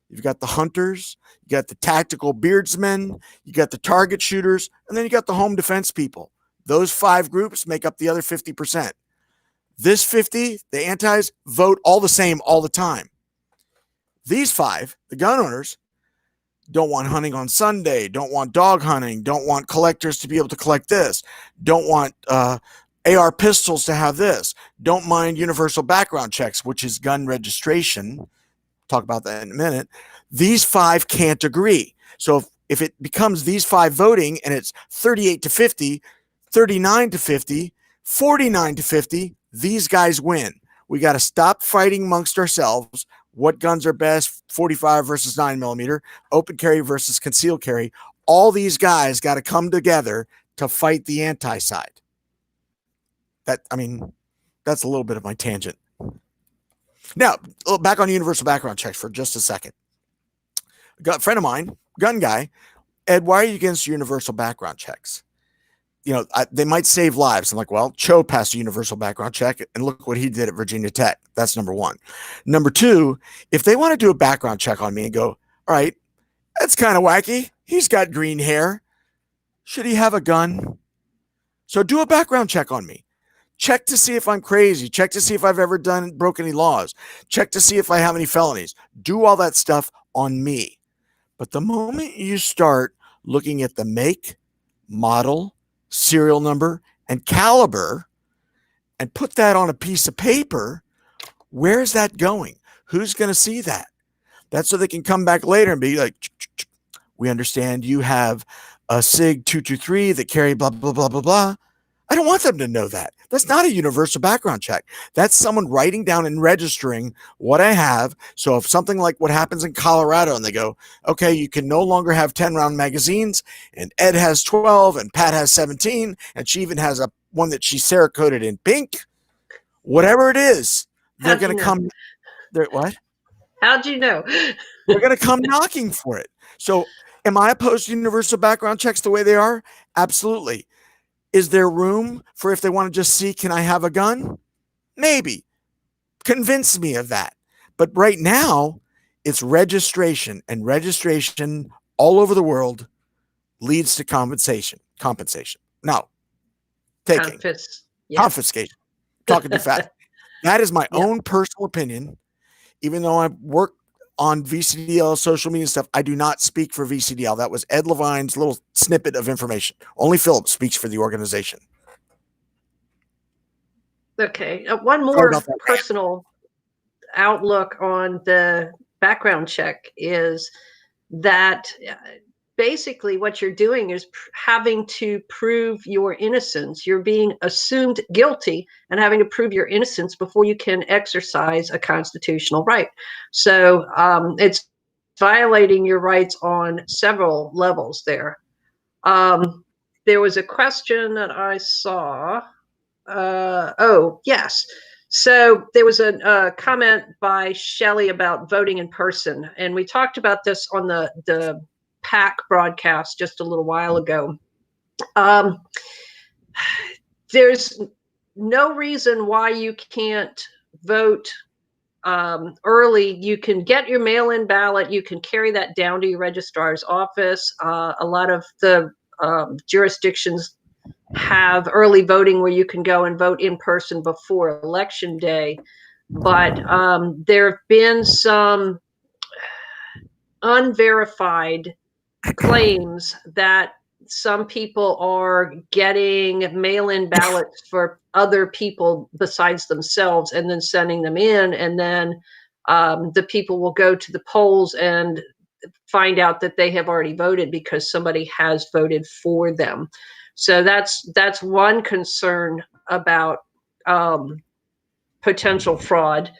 you've got the hunters, you got the tactical beardsmen, you got the target shooters, and then you got the home defense people. Those 5 groups make up the other 50%. This 50, the antis, vote all the same all the time. These 5, the gun owners, don't want hunting on Sunday, don't want dog hunting, don't want collectors to be able to collect this, don't want AR pistols to have this, don't mind universal background checks, which is gun registration. Talk about that in a minute. These 5 can't agree. So if it becomes these 5 voting and it's 38 to 50, 39 to 50, 49 to 50, these guys win. We got to stop fighting amongst ourselves. What guns are best, 45 versus 9mm, open carry versus concealed carry. All these guys got to come together to fight the anti-side. That's a little bit of my tangent. Now, back on universal background checks for just a second. A friend of mine, gun guy, Ed, why are you against universal background checks? They might save lives. I'm like, well, Cho passed a universal background check, and look what he did at Virginia Tech. That's number one. Number two, if they want to do a background check on me and go, all right, that's kind of wacky. He's got green hair. Should he have a gun? So do a background check on me. Check to see if I'm crazy. Check to see if I've ever broken any laws. Check to see if I have any felonies. Do all that stuff on me. But the moment you start looking at the make, model, serial number, and caliber, and put that on a piece of paper, where's that going? Who's going to see that? That's so they can come back later and be like, we understand you have a SIG 223 that carry blah, blah, blah, blah, blah. I don't want them to know that. That's not a universal background check. That's someone writing down and registering what I have. So if something like what happens in Colorado and they go, okay, you can no longer have 10-round magazines, and Ed has 12 and Pat has 17, and she even has one that she Cerakoted in pink, whatever it is, they're going to come. What?
How'd you know?
They're going to come knocking for it. So am I opposed to universal background checks the way they are? Absolutely. Is there room for if they want to just see, can I have a gun? Maybe. convince me of that. But right now, it's registration, and registration all over the world leads to compensation. No, taking,
Yeah.
confiscation. Talking too fast. That is my own personal opinion. Even though I work on VCDL social media stuff, I do not speak for VCDL. That was Ed Levine's little snippet of information. Only Philip speaks for the organization.
Okay. One more personal outlook on the background check is that basically what you're doing is having to prove your innocence. You're being assumed guilty and having to prove your innocence before you can exercise a constitutional right. So it's violating your rights on several levels there. There was a question that I saw. Oh, yes. So there was a comment by Shelley about voting in person, and we talked about this on the PAC broadcast just a little while ago. There's no reason why you can't vote early. You can get your mail-in ballot. You can carry that down to your registrar's office. A lot of the jurisdictions have early voting where you can go and vote in person before election day. But there have been some unverified claims that some people are getting mail-in ballots for other people besides themselves and then sending them in. And then the people will go to the polls and find out that they have already voted because somebody has voted for them. So that's one concern about potential fraud,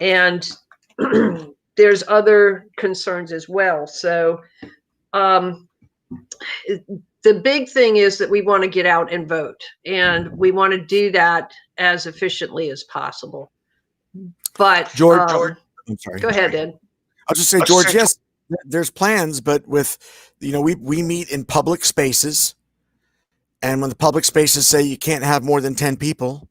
and there's other concerns as well. So the big thing is that we want to get out and vote, and we want to do that as efficiently as possible. But
George, I'm sorry.
Go ahead, Ed.
I'll just say, George, yes, there's plans, but with, we meet in public spaces. And when the public spaces say you can't have more than 10 people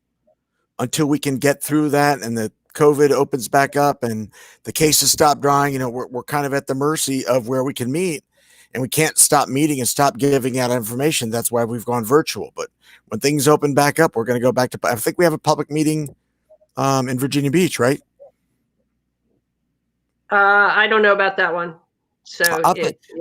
until we can get through that and the COVID opens back up and the cases stop drying, we're kind of at the mercy of where we can meet, and we can't stop meeting and stop giving out information. That's why we've gone virtual. But when things open back up, we're going to go back to, I think we have a public meeting in Virginia Beach, right?
I don't know about that one. So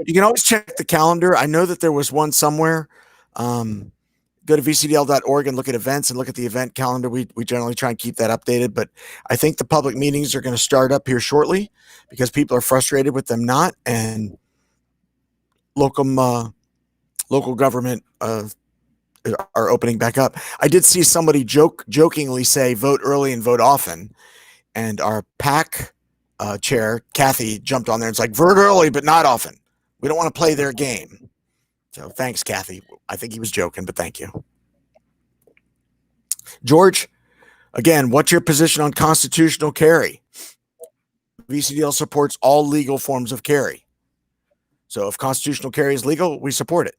you can always check the calendar. I know that there was one somewhere. Go to vcdl.org and look at events and look at the event calendar. We generally try and keep that updated, but I think the public meetings are going to start up here shortly because people are frustrated with them not, and local government are opening back up. I did see somebody jokingly say vote early and vote often, and our PAC chair Kathy jumped on there and it's like, vote early but not often. We don't want to play their game. So thanks, Kathy. I think he was joking, but thank you. George, again, what's your position on constitutional carry? VCDL supports all legal forms of carry. So if constitutional carry is legal, we support it.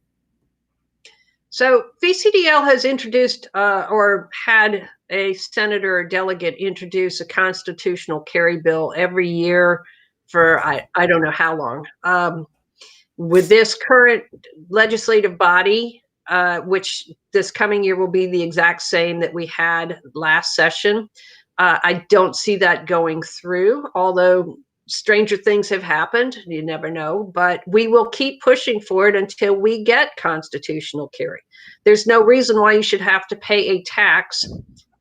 So VCDL has introduced or had a senator or delegate introduce a constitutional carry bill every year for I don't know how long. With this current legislative body, which this coming year will be the exact same that we had last session, I don't see that going through, although stranger things have happened. You never know, but we will keep pushing for it until we get constitutional carry. There's no reason why you should have to pay a tax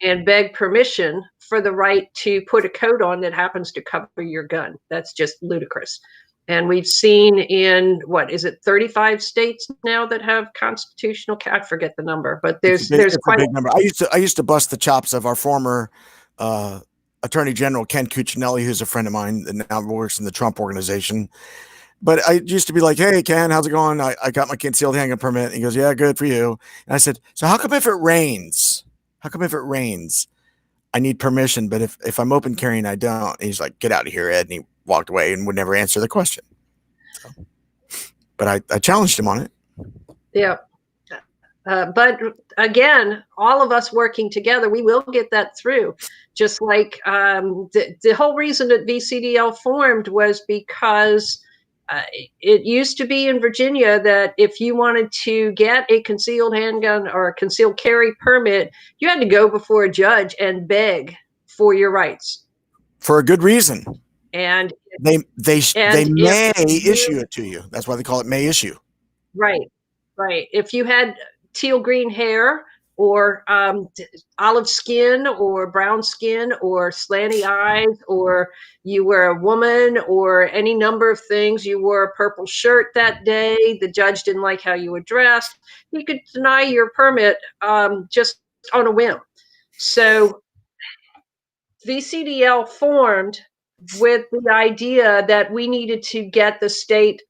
and beg permission for the right to put a coat on that happens to cover your gun. That's just ludicrous. And we've seen in, 35 states now that have constitutional, I forget the number, but there's quite
a big number. I used to bust the chops of our former Attorney General, Ken Cuccinelli, who's a friend of mine and now works in the Trump organization. But I used to be like, hey, Ken, how's it going? I got my concealed handgun permit. And he goes, yeah, good for you. And I said, so how come if it rains, I need permission, but if I'm open carrying, I don't? And he's like, get out of here, Ed. And he walked away and would never answer the question. So, but I challenged him on it.
Yeah. But again, all of us working together, we will get that through. Just like the whole reason that VCDL formed was because it used to be in Virginia that if you wanted to get a concealed handgun or a concealed carry permit, you had to go before a judge and beg for your rights.
For a good reason.
And
They
if
may issue
you,
it to you. That's why they call it may issue.
right, right. If you had teal green hair or olive skin or brown skin or slanty eyes, or you were a woman or any number of things, you wore a purple shirt that day, the judge didn't like how you were dressed, he could deny your permit just on a whim. So VCDL formed with the idea that we needed to get the state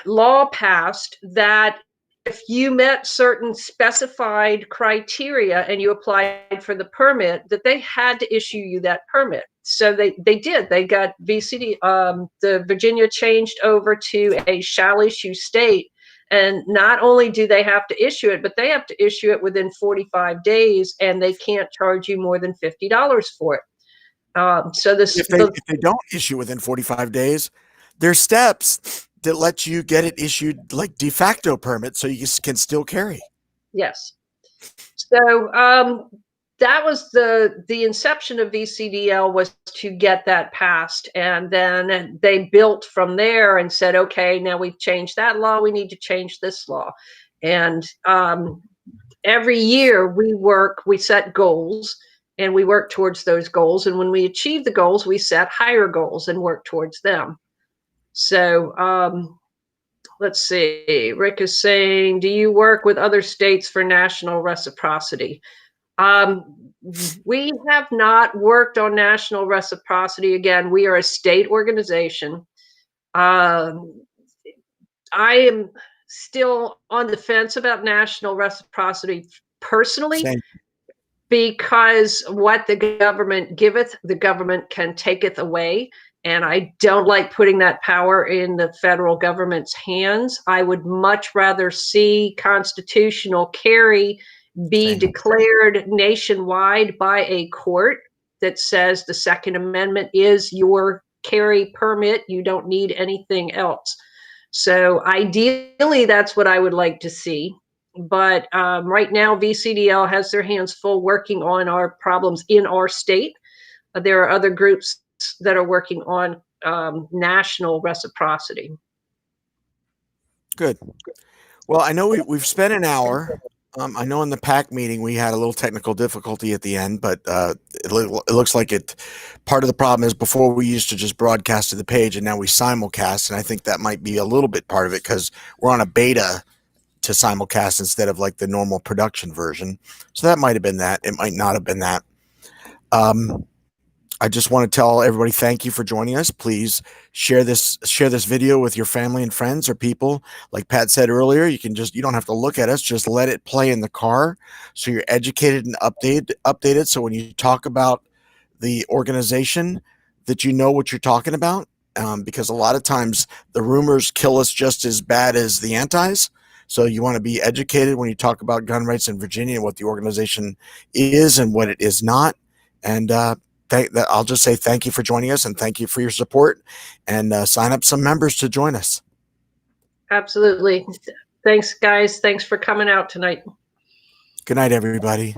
law passed that if you met certain specified criteria and you applied for the permit, that they had to issue you that permit. So they did. They got VCD. The Virginia changed over to a shall issue state, and not only do they have to issue it, but they have to issue it within 45 days, and they can't charge you more than $50 for it. So
If they don't issue within 45 days, there's steps that let you get it issued like de facto permit so you can still carry.
Yes. So that was the inception of VCDL, was to get that passed, and then they built from there and said, okay, now we've changed that law, we need to change this law. And every year we set goals and we work towards those goals, and when we achieve the goals, we set higher goals and work towards them. So let's see, Rick is saying, do you work with other states for national reciprocity? We have not worked on national reciprocity. Again, we are a state organization. I am still on the fence about national reciprocity personally.
Same.
Because what the government giveth, the government can taketh away. And I don't like putting that power in the federal government's hands. I would much rather see constitutional carry be declared nationwide by a court that says the Second Amendment is your carry permit. You don't need anything else. So ideally, that's what I would like to see. But right now, VCDL has their hands full working on our problems in our state. There are other groups that are working on national reciprocity.
Good. Well, I know we've spent an hour. I know in the PAC meeting we had a little technical difficulty at the end, but it looks like part of the problem is before we used to just broadcast to the page, and now we simulcast, and I think that might be a little bit part of it because we're on a beta to simulcast instead of like the normal production version. So that might have been that. It might not have been that. I just want to tell everybody thank you for joining us. Please share this video with your family and friends or people. Like Pat said earlier, you don't have to look at us, just let it play in the car so you're educated and updated. So when you talk about the organization, that you know what you're talking about. Because a lot of times the rumors kill us just as bad as the antis. So you want to be educated when you talk about gun rights in Virginia, what the organization is and what it is not. And I'll just say thank you for joining us and thank you for your support, and sign up some members to join us.
Absolutely. Thanks, guys. Thanks for coming out tonight.
Good night, everybody.